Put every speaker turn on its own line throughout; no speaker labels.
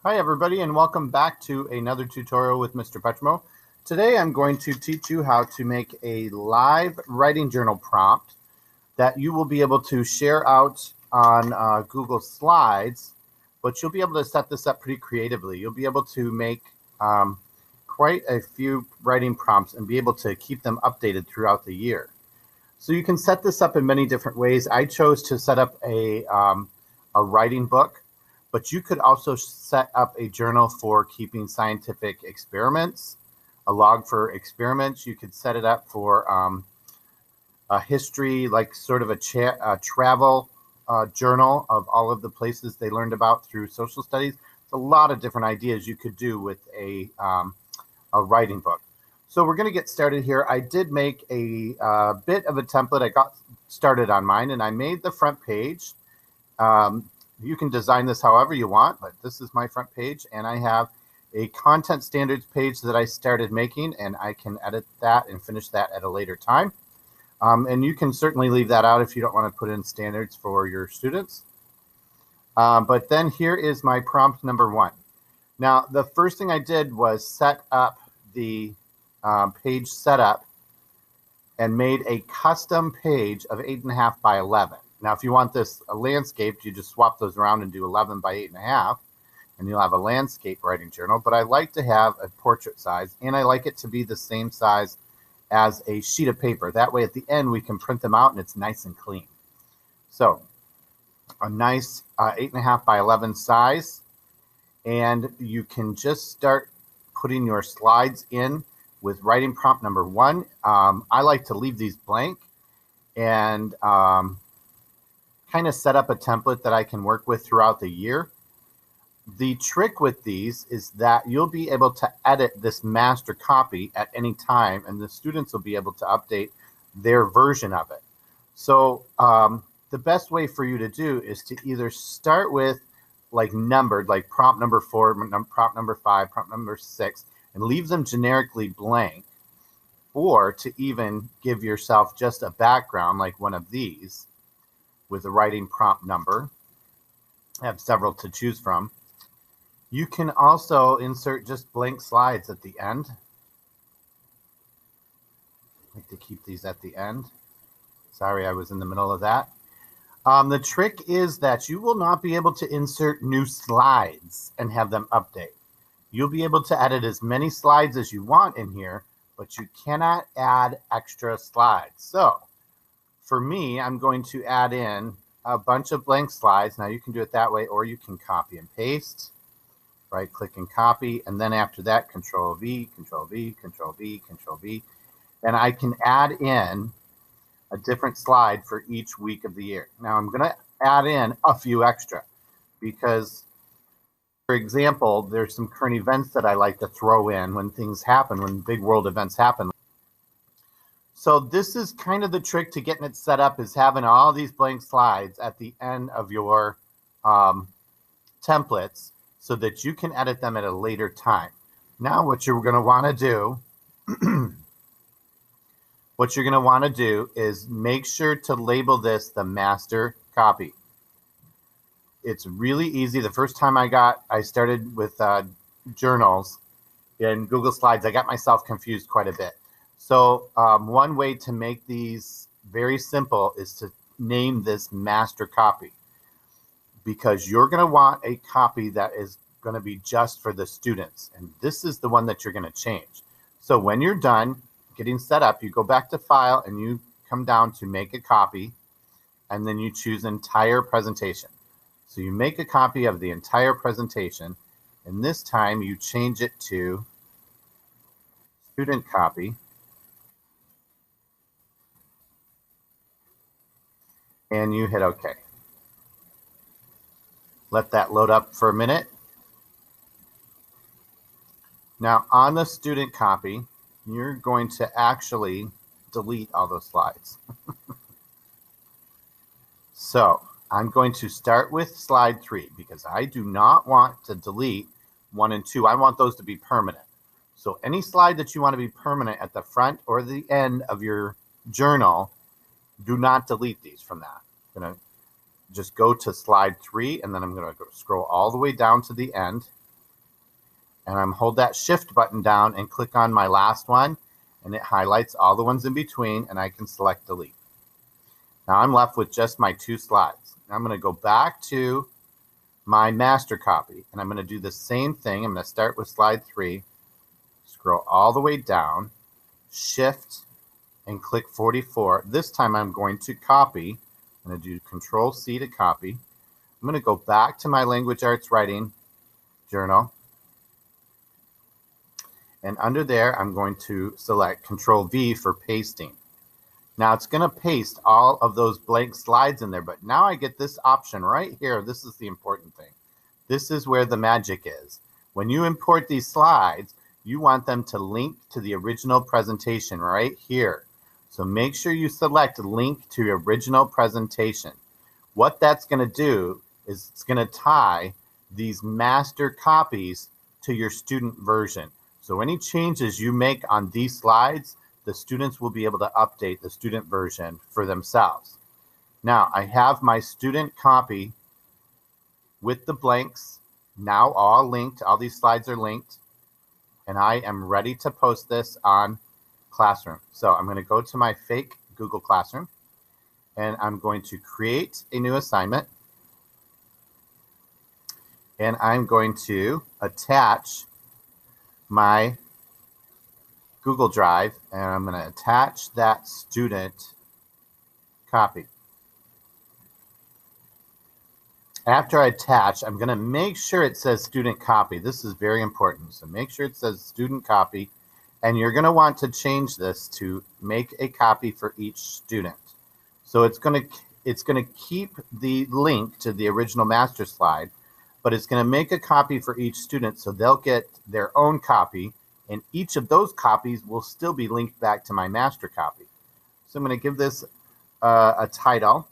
Hi everybody, and welcome back to another tutorial with Mr. Petrimo. Today I'm going to teach you how to make a live writing journal prompt that you will be able to share out on Google Slides, but you'll be able to set this up pretty creatively. You'll be able to make quite a few writing prompts and be able to keep them updated throughout the year. So you can set this up in many different ways. I chose to set up a writing book, but you could also set up a journal for keeping scientific experiments, a log for experiments. You could set it up for a history, like sort of a travel journal of all of the places they learned about through social studies. It's a lot of different ideas you could do with a writing book. So we're going to get started here. I did make a bit of a template. I got started on mine, and I made the front page. You can design this however you want, but this is my front page, and I have a content standards page that I started making, and I can edit that and finish that at a later time. And you can certainly leave that out if you don't want to put in standards for your students. But then here is my prompt number one. Now, the first thing I did was set up the page setup and made a custom page of 8.5 by 11. Now, if you want this landscaped, you just swap those around and do 11 by 8.5, and you'll have a landscape writing journal. But I like to have a portrait size, and I like it to be the same size as a sheet of paper. That way, at the end, we can print them out, and it's nice and clean. So, a nice 8.5 by 11 size, and you can just start putting your slides in with writing prompt number one. I like to leave these blank and kind of set up a template that I can work with throughout the year. The trick with these is that you'll be able to edit this master copy at any time, and the students will be able to update their version of it. So the best way for you to do is to either start with like numbered, like prompt number 4, prompt number 5, prompt number 6, and leave them generically blank, or to even give yourself just a background like one of these with a writing prompt number. I have several to choose from. You can also insert just blank slides at the end. I like to keep these at the end. Sorry, I was in the middle of that. The trick is that you will not be able to insert new slides and have them update. You'll be able to edit as many slides as you want in here, but you cannot add extra slides. So for me, I'm going to add in a bunch of blank slides. Now you can do it that way, or you can copy and paste, right click and copy. And then after that, Control V, Control V, Control V, Control V. And I can add in a different slide for each week of the year. Now I'm going to add in a few extra because, for example, there's some current events that I like to throw in when things happen, when big world events happen. So this is kind of the trick to getting it set up, is having all these blank slides at the end of your templates so that you can edit them at a later time. Now what you're going to want to do is make sure to label this the master copy. It's really easy. The first time I started with journals in Google Slides, I got myself confused quite a bit. So one way to make these very simple is to name this master copy, because you're going to want a copy that is going to be just for the students. And this is the one that you're going to change. So when you're done getting set up, you go back to File and you come down to Make a Copy, and then you choose Entire Presentation. So you make a copy of the entire presentation, and this time you change it to Student Copy. And you hit OK. Let that load up for a minute. Now on the student copy, you're going to actually delete all those slides. So I'm going to start with slide 3 because I do not want to delete 1 and 2. I want those to be permanent. So any slide that you want to be permanent at the front or the end of your journal, do not delete these from that. I'm going to just go to slide 3, and then I'm going to scroll all the way down to the end. and I'm hold that shift button down and click on my last one, and it highlights all the ones in between, and I can select delete. Now I'm left with just my 2 slides. Now I'm going to go back to my master copy, and I'm going to do the same thing. I'm going to start with slide 3, scroll all the way down, shift, and click 44. This time I'm going to copy. I'm going to do Control C to copy. I'm going to go back to my Language Arts Writing Journal, and under there I'm going to select Control V for pasting. Now it's going to paste all of those blank slides in there, but now I get this option right here. This is the important thing. This is where the magic is. When you import these slides, you want them to link to the original presentation right here. So make sure you select link to your original presentation. What that's going to do is it's going to tie these master copies to your student version. So any changes you make on these slides, the students will be able to update the student version for themselves. Now I have my student copy with the blanks now all linked. All these slides are linked, and I am ready to post this on Classroom. So I'm going to go to my fake Google Classroom, and I'm going to create a new assignment, and I'm going to attach my Google Drive, and I'm going to attach that student copy. After I attach, I'm going to make sure it says student copy. This is very important. So make sure it says student copy, and you're going to want to change this to make a copy for each student. So it's going to keep the link to the original master slide, but it's going to make a copy for each student, so they'll get their own copy, and each of those copies will still be linked back to my master copy. So I'm going to give this a title.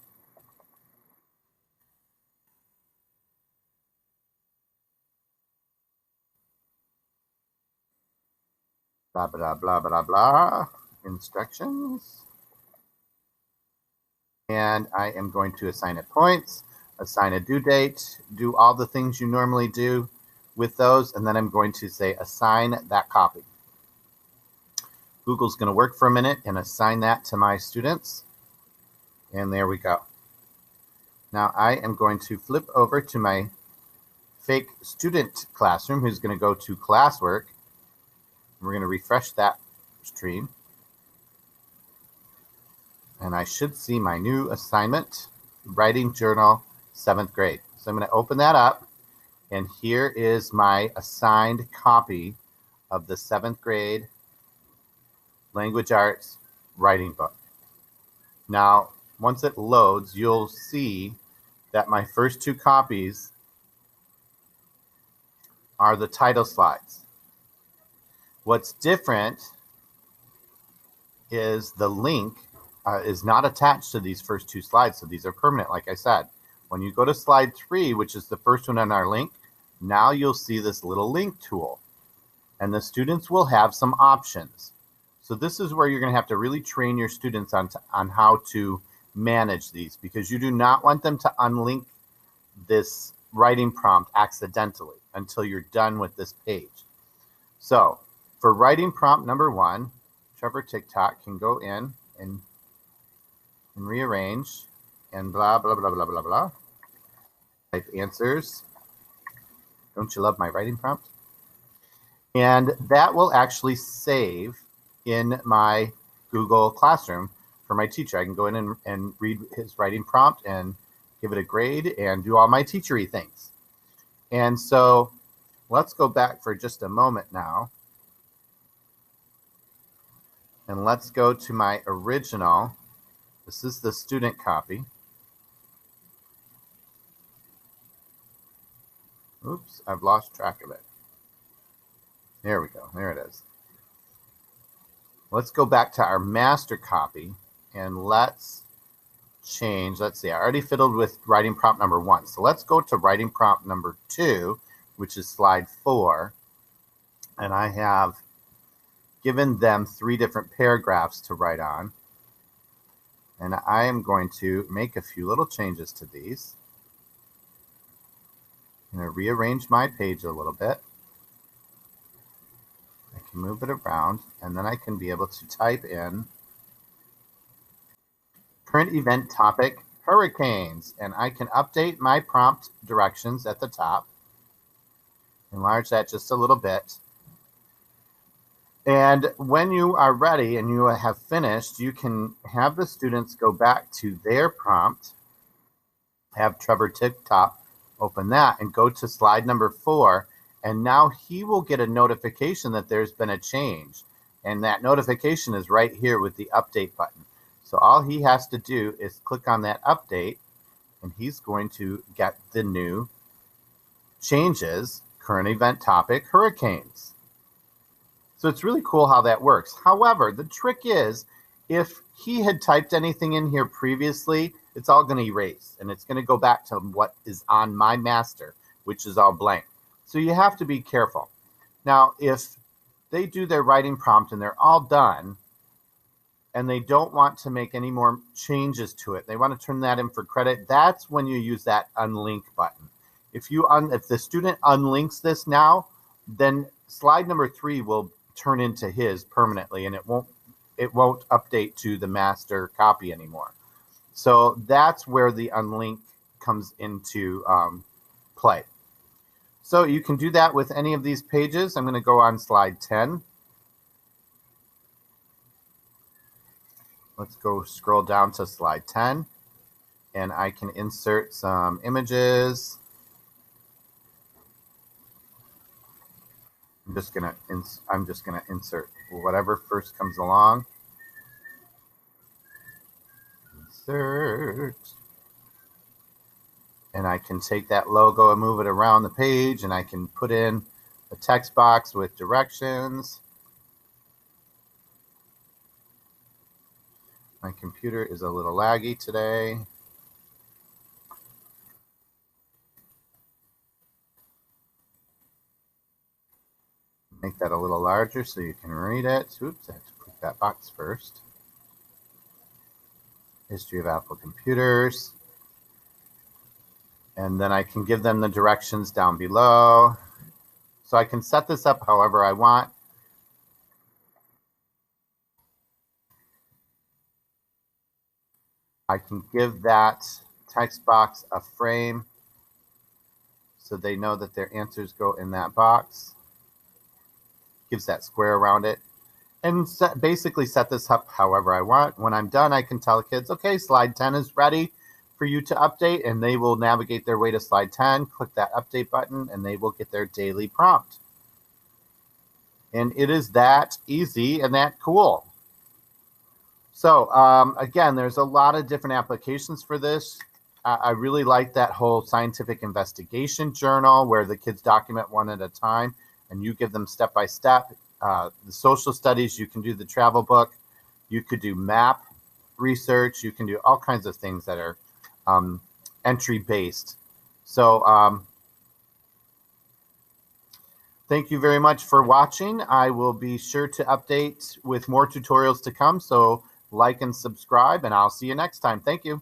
Blah, blah, blah, blah, blah, instructions. And I am going to assign it points, assign a due date, do all the things you normally do with those, and then I'm going to say assign that copy. Google's going to work for a minute and assign that to my students. And there we go. Now I am going to flip over to my fake student classroom, who's going to go to classwork. We're going to refresh that stream. And I should see my new assignment, Writing Journal, 7th grade. So I'm going to open that up. And here is my assigned copy of the 7th grade Language Arts Writing book. Now, once it loads, you'll see that my first 2 copies are the title slides. What's different is the link is not attached to these first 2 slides, so these are permanent, like I said. When you go to slide 3, which is the first one on our link, now you'll see this little link tool, and the students will have some options. So this is where you're going to have to really train your students on how to manage these, because you do not want them to unlink this writing prompt accidentally until you're done with this page. So for writing prompt number 1, Trevor TikTok can go in and rearrange and blah, blah, blah, blah, blah, blah. Type answers. Don't you love my writing prompt? And that will actually save in my Google Classroom for my teacher. I can go in and read his writing prompt and give it a grade and do all my teachery things. And so let's go back for just a moment now. And let's go to my original. This is the student copy. Oops, I've lost track of it. There we go. There it is. Let's go back to our master copy and let's change. Let's see, I already fiddled with writing prompt number 1. So let's go to writing prompt number 2, which is slide 4. And I have given them 3 different paragraphs to write on. And I am going to make a few little changes to these. I'm going to rearrange my page a little bit. can move it around, and then I can be able to type in current event topic, hurricanes, and I can update my prompt directions at the top. Enlarge that just a little bit. And when you are ready and you have finished, you can have the students go back to their prompt, have Trevor Tiptop open that and go to slide number 4. And now he will get a notification that there's been a change. And that notification is right here with the update button. So all he has to do is click on that update, and he's going to get the new changes, current event topic, hurricanes. So it's really cool how that works. However, the trick is if he had typed anything in here previously, it's all going to erase, and it's going to go back to what is on my master, which is all blank. So you have to be careful. Now, if they do their writing prompt and they're all done, and they don't want to make any more changes to it, they want to turn that in for credit, that's when you use that unlink button. If the student unlinks this now, then slide number 3 will turn into his permanently, and it won't update to the master copy anymore. So that's where the unlink comes into play. So you can do that with any of these pages. I'm going to go on slide 10. Let's go scroll down to slide 10, and I can insert some images. I'm just gonna insert whatever first comes along. Insert. And I can take that logo and move it around the page, and I can put in a text box with directions. My computer is a little laggy today. Make that a little larger so you can read it. Oops, I have to click that box first. History of Apple computers. And then I can give them the directions down below. So I can set this up however I want. I can give that text box a frame so they know that their answers go in that box. Gives that square around it. And basically set this up however I want. When I'm done, I can tell the kids, okay, slide 10 is ready for you to update, and they will navigate their way to slide 10, click that update button, and they will get their daily prompt. And it is that easy and that cool. So again, there's a lot of different applications for this. I really like that whole scientific investigation journal where the kids document one at a time and you give them step-by-step. The social studies, you can do the travel book. You could do map research. You can do all kinds of things that are entry-based. So thank you very much for watching. I will be sure to update with more tutorials to come. So like and subscribe, and I'll see you next time. Thank you.